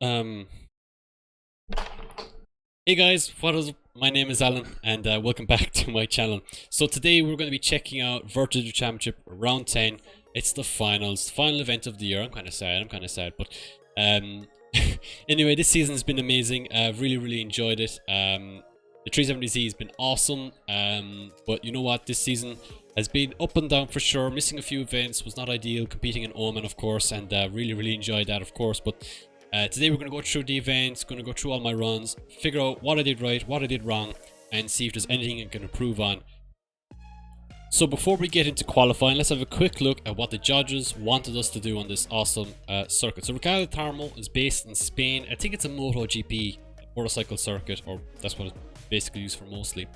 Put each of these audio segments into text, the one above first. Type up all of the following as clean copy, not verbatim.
Um, hey guys, what is my name is Alan, and welcome back to my channel. So today we're going to be checking out Virtual Championship Round 10. It's the finals, final event of the year. I'm kind of sad, but um, anyway, this season has been amazing. I've really enjoyed it. The 370Z has been awesome, but you know what, this season has been up and down for sure. Missing a few events was not ideal, competing in Omen of course, and really enjoyed that of course. But today we're going to go through the events, going to go through all my runs, figure out what I did right, what I did wrong, and see if there's anything I can improve on. So before we get into qualifying, let's have a quick look at what the judges wanted us to do on this awesome circuit. So Ricardo Tarmo is based in Spain. I think it's a MotoGP motorcycle circuit, or that's what it's basically used for mostly.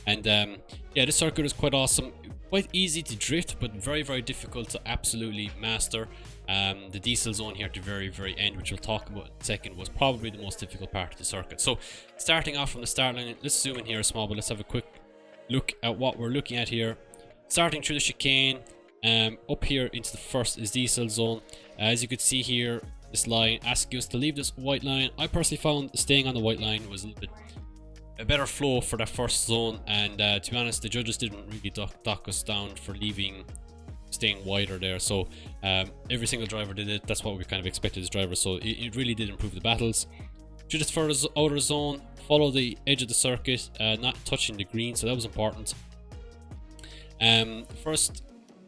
And yeah, this circuit is quite awesome, quite easy to drift, but very difficult to absolutely master. The diesel zone here at the very end, which we'll talk about in a second, was probably the most difficult part of the circuit. So starting off from the start line, let's zoom in here small, but let's have a quick look at what we're looking at here. Starting through the chicane, up here into the first is diesel zone. As you could see here, this line asks us to leave this white line. I personally found staying on the white line was a little bit a better flow for that first zone, and to be honest, the judges didn't really dock us down for staying wider there. So every single driver did it. That's what we kind of expected as drivers, so it really did improve the battles. Through this further outer zone, follow the edge of the circuit, not touching the green, so that was important. First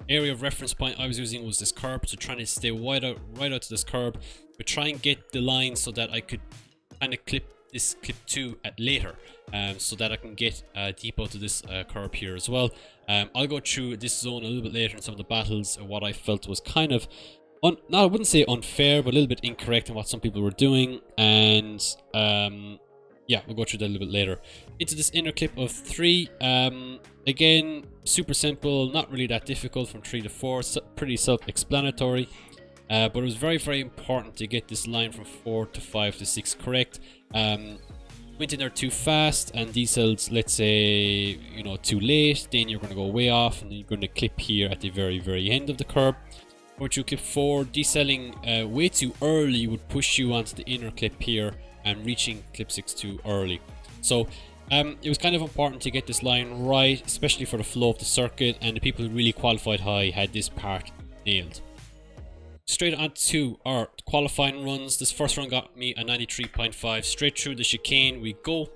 area of reference point I was using was this curb, so trying to stay right out to this curb, but try and get the line so that I could kind of clip 2 at later, so that I can get deep out to this curb here as well. I'll go through this zone a little bit later in some of the battles, what I felt was kind of I wouldn't say unfair, but a little bit incorrect in what some people were doing, and yeah, we'll go through that a little bit later. Into this inner clip of 3, again, super simple, not really that difficult from 3 to 4, pretty self-explanatory, but it was very important to get this line from 4 to 5 to 6 correct. Went in there too fast, and diesels, let's say, you know, too late, then you're going to go way off, and then you're going to clip here at the very end of the curb. Or to clip 4, decelling way too early would push you onto the inner clip here, and reaching clip 6 too early. So it was kind of important to get this line right, especially for the flow of the circuit, and the people who really qualified high had this part nailed. Straight on to our qualifying runs. This first run got me a 93.5. Straight through the chicane we go,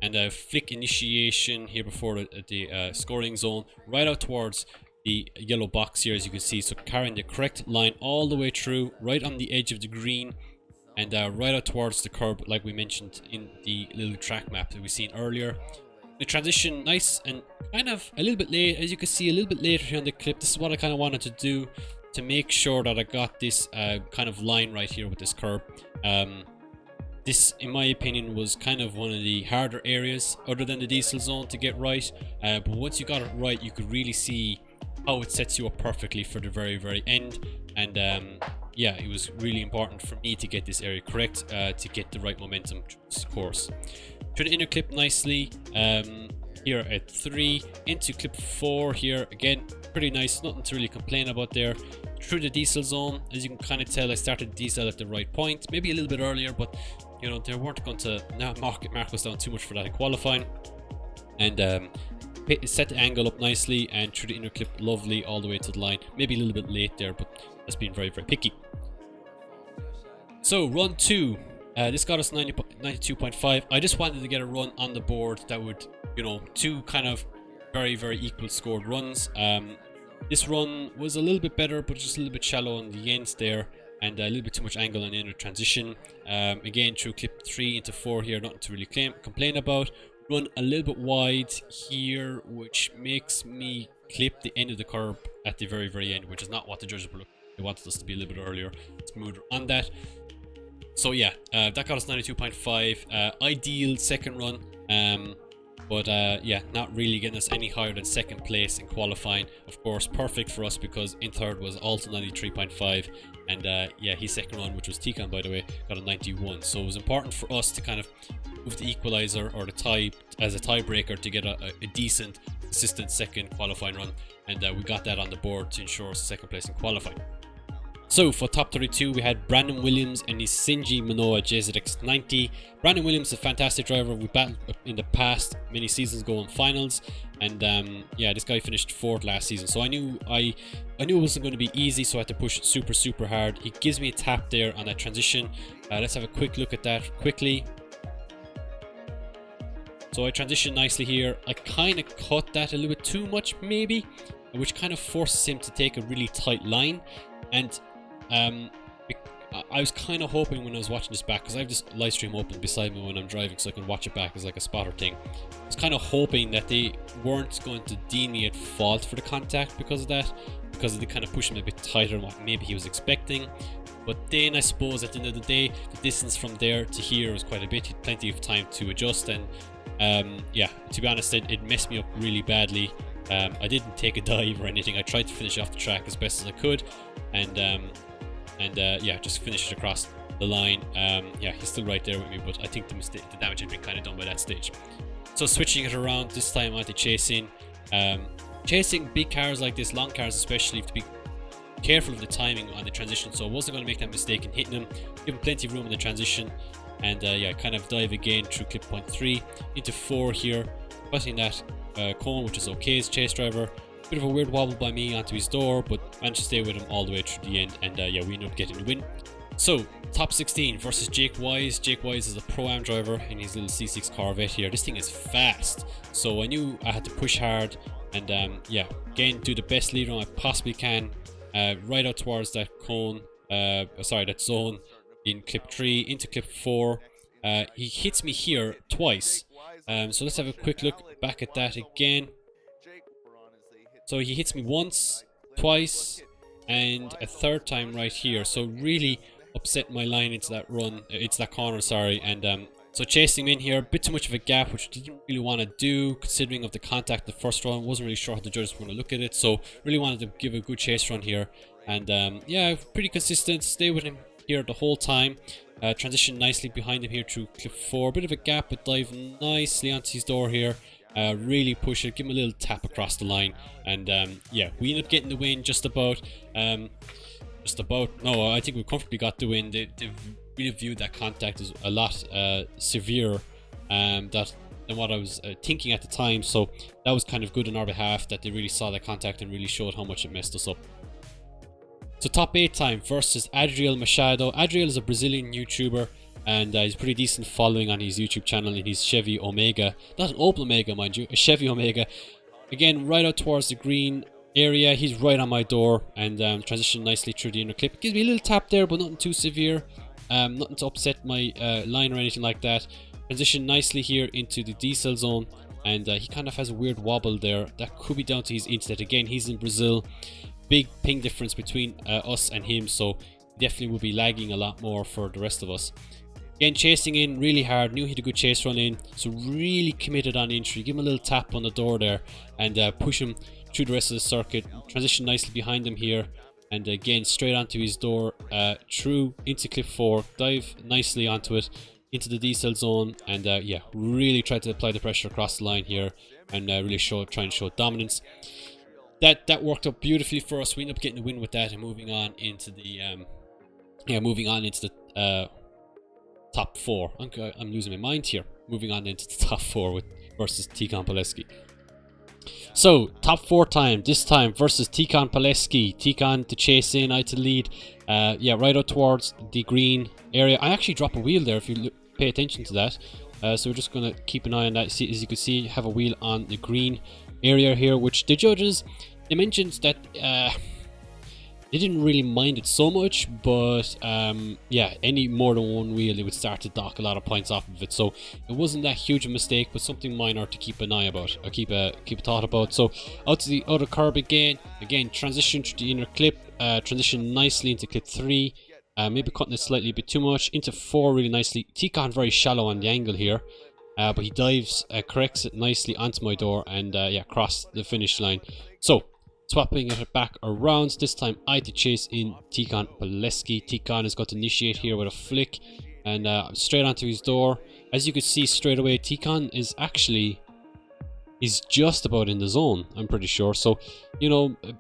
and a flick initiation here before the scoring zone, right out towards the yellow box here, as you can see. So carrying the correct line all the way through, right on the edge of the green, and right out towards the curb, like we mentioned in the little track map that we seen earlier. The transition nice and kind of a little bit late, as you can see, a little bit later here on the clip. This is what I kind of wanted to do to make sure that I got this kind of line right here with this curb. This, in my opinion, was kind of one of the harder areas other than the diesel zone to get right, but once you got it right, you could really see how it sets you up perfectly for the very end. And yeah, it was really important for me to get this area correct, to get the right momentum through this course. Through the inner clip nicely, here at 3, into clip 4 here, again, pretty nice, nothing to really complain about there. Through the diesel zone, as you can kind of tell, I started diesel at the right point, maybe a little bit earlier, but you know, they weren't going to mark us down too much for that in qualifying. And set the angle up nicely, and through the inner clip, lovely, all the way to the line. Maybe a little bit late there, but that's been very picky. So run 2, this got us 92.5. I just wanted to get a run on the board that would, you know, 2 kind of very equal scored runs. This run was a little bit better, but just a little bit shallow on the ends there, and a little bit too much angle on the inner transition. Again, through clip 3 into 4 here, nothing to really complain about. Run a little bit wide here, which makes me clip the end of the curb at the very end, which is not what the judges were looking for. They wanted us to be a little bit earlier, smoother on that. So yeah, that got us 92.5. Ideal second run, but yeah, not really getting us any higher than second place in qualifying. Of course, perfect for us because in third was also 93.5, and yeah, his second run, which was Tikan by the way, got a 91. So it was important for us to kind of move the equalizer or the tie as a tiebreaker to get a decent, consistent second qualifying run, and we got that on the board to ensure us second place in qualifying. So for top 32, we had Brandon Williams and his Shinji Manoa JZX90. Brandon Williams is a fantastic driver. We battled in the past many seasons ago in finals, and yeah, this guy finished 4th last season. So I knew it wasn't going to be easy, so I had to push super hard. He gives me a tap there on that transition. Let's have a quick look at that quickly. So I transition nicely here. I kind of cut that a little bit too much maybe, which kind of forces him to take a really tight line. And I was kind of hoping when I was watching this back, because I have this live stream open beside me when I'm driving so I can watch it back as like a spotter thing. I was kind of hoping that they weren't going to deem me at fault for the contact because of that, because they kind of pushed him a bit tighter than what maybe he was expecting. But then I suppose at the end of the day, the distance from there to here was quite a bit. He had plenty of time to adjust, and yeah, to be honest, it messed me up really badly. I didn't take a dive or anything. I tried to finish off the track as best as I could, and yeah, just finish it across the line. Yeah, he's still right there with me, but I think the damage had been kind of done by that stage. So switching it around, this time onto chasing. Chasing big cars like this, long cars especially, you have to be careful of the timing on the transition. So I wasn't going to make that mistake in hitting him. Give him plenty of room in the transition, and yeah, kind of dive again through clip point 3 into 4 here, cutting that cone, which is okay as chase driver. Bit of a weird wobble by me onto his door, but managed to stay with him all the way through the end, and yeah, we ended up getting the win. So top 16 versus Jake Wise. Jake Wise is a pro-am driver in his little C6 Corvette here. This thing is fast, so I knew I had to push hard, and yeah, again, do the best lead run I possibly can, right out towards that cone, sorry, that zone in clip 3 into clip 4. He hits me here twice, so let's have a quick look back at that again. So he hits me once, twice, and a 3rd time right here. So really upset my line into that run, into that corner, sorry. And so chasing him in here, a bit too much of a gap, which I didn't really want to do considering of the contact the first run. Wasn't really sure how the judges were going to look at it, so really wanted to give a good chase run here. And yeah, pretty consistent, stay with him here the whole time. Transition nicely behind him here through clip 4. Bit of a gap, but dive nicely onto his door here. Really push it, give him a little tap across the line, and yeah, we end up getting the win just about. No, I think we comfortably got the win. They really viewed that contact as a lot severe than what I was thinking at the time, so that was kind of good on our behalf that they really saw that contact and really showed how much it messed us up. So top 8 time versus Adriel Machado. Adriel is a Brazilian YouTuber, and he's pretty decent following on his YouTube channel in his Chevy Omega. Not an Opel Omega, mind you, a Chevy Omega. Again, right out towards the green area. He's right on my door, and transition nicely through the inner clip. Gives me a little tap there, but nothing too severe. Nothing to upset my line or anything like that. Transition nicely here into the diesel zone, and he kind of has a weird wobble there. That could be down to his internet. Again, he's in Brazil. Big ping difference between us and him, so definitely will be lagging a lot more for the rest of us. Again, chasing in really hard, knew he had a good chase run in, so really committed on entry. Give him a little tap on the door there, and push him through the rest of the circuit. Transition nicely behind him here, and again straight onto his door, through into clip 4, dive nicely onto it, into the diesel zone, and yeah, really try to apply the pressure across the line here, and really try and show dominance. That worked out beautifully for us. We ended up getting the win with that, and moving on into the top 4. I'm losing my mind here. Moving on into the top 4 versus Tikan Pilecki. So top 4 time, this time versus Tikan Pilecki. Tikan to chase in, I to lead. Yeah, right out towards the green area. I actually drop a wheel there if you pay attention to that. So we're just gonna keep an eye on that. See, as you can see, have a wheel on the green area here, which the judges, they mentioned that they didn't really mind it so much, but yeah, any more than one wheel, they would start to dock a lot of points off of it. So it wasn't that huge a mistake, but something minor to keep an eye about, or keep a thought about. So out to the other curb again, transition to the inner clip, transition nicely into clip 3, maybe cutting it slightly a bit too much, into 4 really nicely. Tikan very shallow on the angle here, but he dives, corrects it nicely onto my door, and yeah, across the finish line. So swapping it back around, this time I to chase in Tikan Pilecki. Tikan has got to initiate here with a flick, and straight onto his door. As you can see straight away, Tikan is just about in the zone, I'm pretty sure. So, you know, a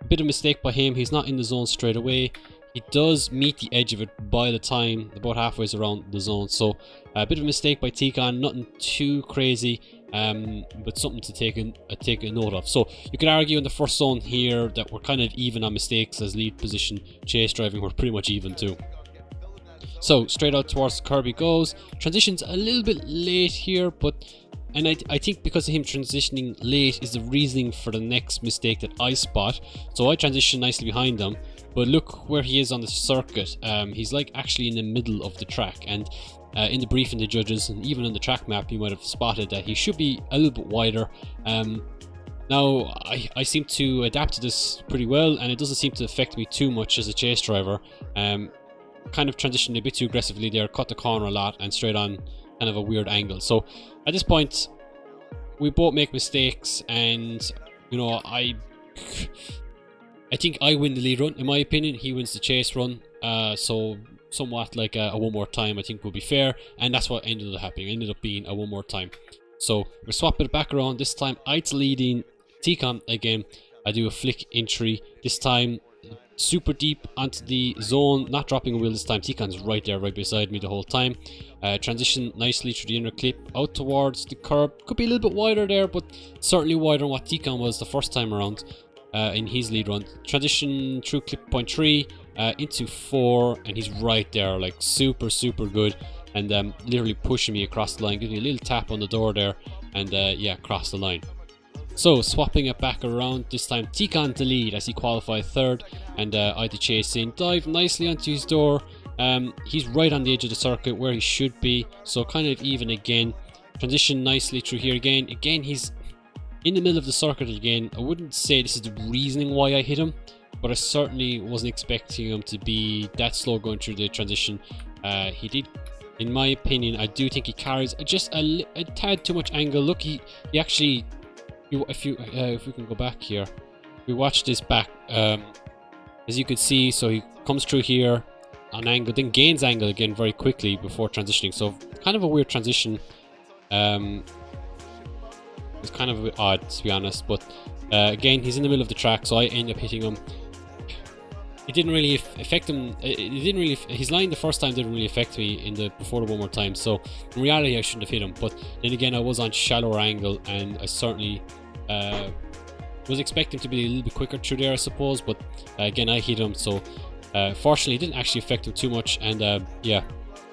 bit of mistake by him. He's not in the zone straight away. He does meet the edge of it by the time about halfway around the zone. So a bit of a mistake by Tikan, nothing too crazy, but something to take a note of. So you could argue in the first zone here that we're kind of even on mistakes, as lead position chase driving we're pretty much even too. So straight out towards the curb he goes. Transition's a little bit late here, and I think because of him transitioning late is the reasoning for the next mistake that I spot. So I transition nicely behind him, but look where he is on the circuit. He's like actually in the middle of the track, and in the briefing the judges and even on the track map you might have spotted that he should be a little bit wider. Now I seem to adapt to this pretty well, and it doesn't seem to affect me too much as a chase driver. Kind of transitioned a bit too aggressively there, cut the corner a lot and straight on kind of a weird angle. So at this point we both make mistakes, and you know, I think I win the lead run in my opinion. He wins the chase run, so somewhat like a one more time I think would be fair, and that's what ended up happening. It ended up being a one more time. So we're swapping it back around. This time I'd leading Tikan again. I do a flick entry this time, super deep onto the zone, not dropping a wheel this time. Tikan's right there, right beside me the whole time. Transition nicely through the inner clip out towards the curb. Could be a little bit wider there, but certainly wider than what Tikan was the first time around in his lead run. Transition through clip point 3 into 4, and he's right there, like super good, and literally pushing me across the line, giving me a little tap on the door there, and yeah, across the line. So swapping it back around, this time Tikan to lead as he qualified third, and I had to chase in, dive nicely onto his door. He's right on the edge of the circuit where he should be, so kind of even again. Transition nicely through here again. Again, he's in the middle of the circuit again. I wouldn't say this is the reasoning why I hit him, but I certainly wasn't expecting him to be that slow going through the transition. He did, in my opinion, I do think he carries just a tad too much angle. Look, he actually, if we can go back here, we watch this back, as you can see, so he comes through here on angle, then gains angle again very quickly before transitioning. So kind of a weird transition. It's kind of a bit odd, to be honest, but again, he's in the middle of the track, so I end up hitting him. It didn't really affect him. It didn't really. His line the first time didn't really affect me before the one more time. So in reality, I shouldn't have hit him. But then again, I was on shallower angle, and I certainly was expecting to be a little bit quicker through there, I suppose. But again, I hit him. So fortunately, it didn't actually affect him too much. And yeah,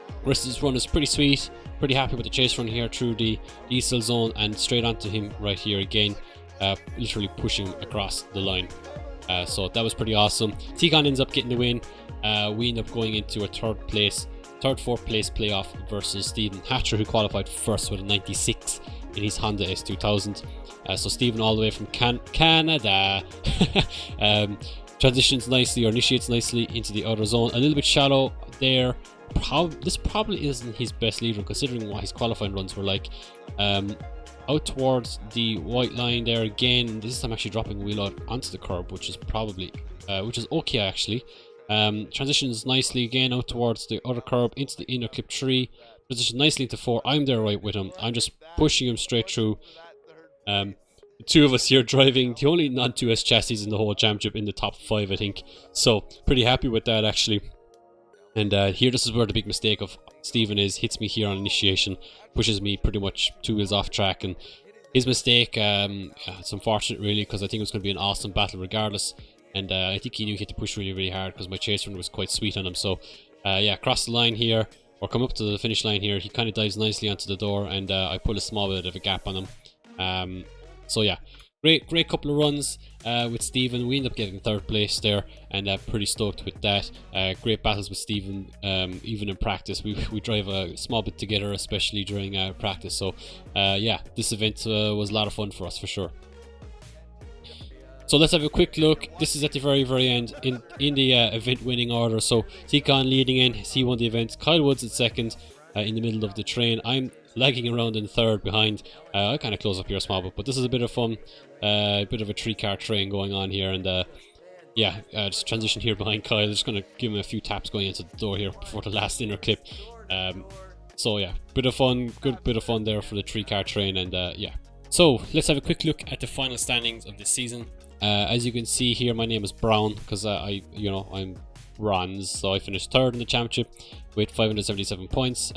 the rest of this run is pretty sweet. Pretty happy with the chase run here through the diesel zone and straight onto him right here again, literally pushing him across the line. So that was pretty awesome. Tikan ends up getting the win. We end up going into a third, fourth place playoff versus Stephen Hatcher, who qualified first with a 96 in his Honda S2000. So Stephen, all the way from Canada, transitions nicely, or initiates nicely into the outer zone. A little bit shallow there. This probably isn't his best lead run, considering what his qualifying runs were like. Out towards the white line there again. This time actually dropping a wheel out onto the curb, which is probably which is okay actually. Transitions nicely again out towards the other curb into the inner clip 3. Transition nicely into 4. I'm there right with him. I'm just pushing him straight through. The two of us here driving the only non-2S chassis in the whole championship in the top 5, I think. So pretty happy with that actually. And here, this is where the big mistake of Stephen is. Hits me here on initiation, pushes me pretty much 2 wheels off track, and his mistake, it's unfortunate really, because I think it was going to be an awesome battle regardless, and I think he knew he had to push really hard because my chase run was quite sweet on him. So yeah, across the line here, or come up to the finish line here, he kind of dives nicely onto the door, and I put a small bit of a gap on him. So yeah, great couple of runs with Stephen. We end up getting third place there, and pretty stoked with that. Great battles with Stephen, even in practice. We drive a small bit together, especially during practice. So yeah, this event was a lot of fun for us for sure. So let's have a quick look. This is at the very end in the event winning order. So Tikan leading in, he won the event. Kyle Woods in second, in the middle of the train. I'm lagging around in third behind. I kind of close up here a small bit, but this is a bit of fun. A bit of a 3-car train going on here, and yeah, just transition here behind Kyle. Just going to give him a few taps going into the door here before the last inner clip. So yeah, bit of fun, good bit of fun there for the 3-car train, and yeah. So let's have a quick look at the final standings of this season. As you can see here, my name is Brown because I'm bronze. So I finished 3rd in the championship with 577 points.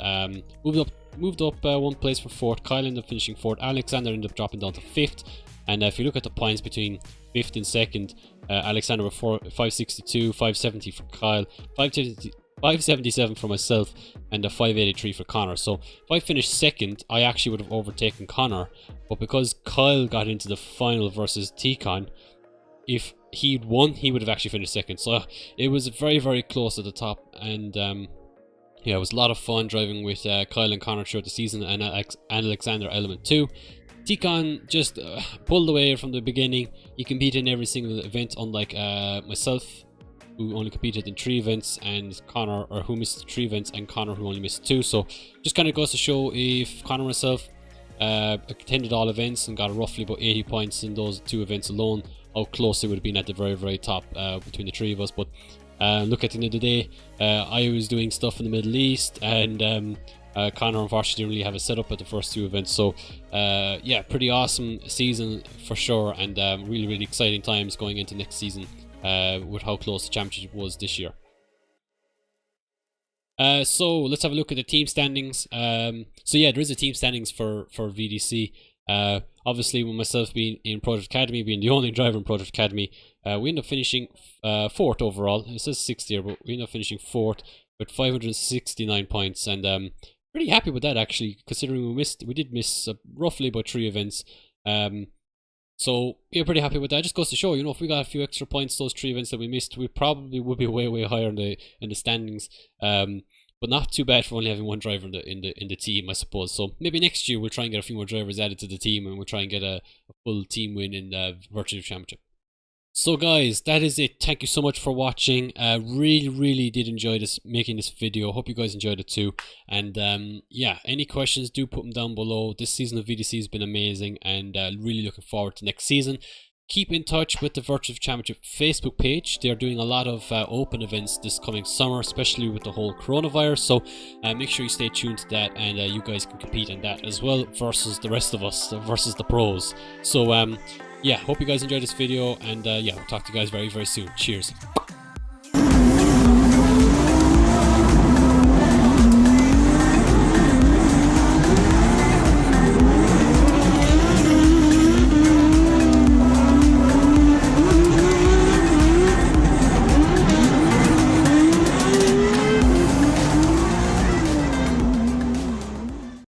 Moved up 1 place for 4th. Kyle ended up finishing 4th. Alexander ended up dropping down to 5th. And if you look at the points between 5th and 2nd, Alexander with 562, 570 for Kyle, 577 for myself, and a 583 for Connor. So if I finished 2nd, I actually would have overtaken Connor. But because Kyle got into the final versus T-Con, if he'd won, he would have actually finished 2nd. So it was very, very close at the top. And yeah, it was a lot of fun driving with Kyle and Connor throughout the season, and Alexander Element 2. T-Con just pulled away from the beginning. He competed in every single event, unlike myself, who only competed in 3 events, and Connor, or who missed 3 events, and Connor, who only missed 2. So just kind of goes to show, if Connor and myself attended all events and got roughly about 80 points in those 2 events alone, how close it would have been at the very, very top between the 3 of us. But look, at the end of the day, I was doing stuff in the Middle East, and Connor unfortunately didn't really have a setup at the first 2 events. So yeah, pretty awesome season for sure, and really, really exciting times going into next season with how close the championship was this year. So let's have a look at the team standings. So yeah, there is a team standings for VDC. Obviously, with myself being in Project Academy, being the only driver in Project Academy, we end up finishing 4th overall. It says 6th here, but we end up finishing 4th with 569 points, and pretty happy with that, actually, considering we did miss roughly about 3 events. So yeah, pretty happy with that. Just goes to show, you know, if we got a few extra points those 3 events that we missed, we probably would be way, way higher in the standings. But not too bad for only having 1 driver in the team, I suppose. So maybe next year we'll try and get a few more drivers added to the team, and we'll try and get a full team win in the Virtual Championship. So guys, that is it. Thank you so much for watching. Really did enjoy making this video. Hope you guys enjoyed it too. And yeah, any questions, do put them down below. This season of VDC has been amazing, and really looking forward to next season. Keep in touch with the Virtual Championship Facebook page. They're doing a lot of open events this coming summer, especially with the whole coronavirus. So make sure you stay tuned to that, and you guys can compete in that as well versus the rest of us, versus the pros. So yeah, hope you guys enjoyed this video, and yeah, we'll talk to you guys very, very soon. Cheers.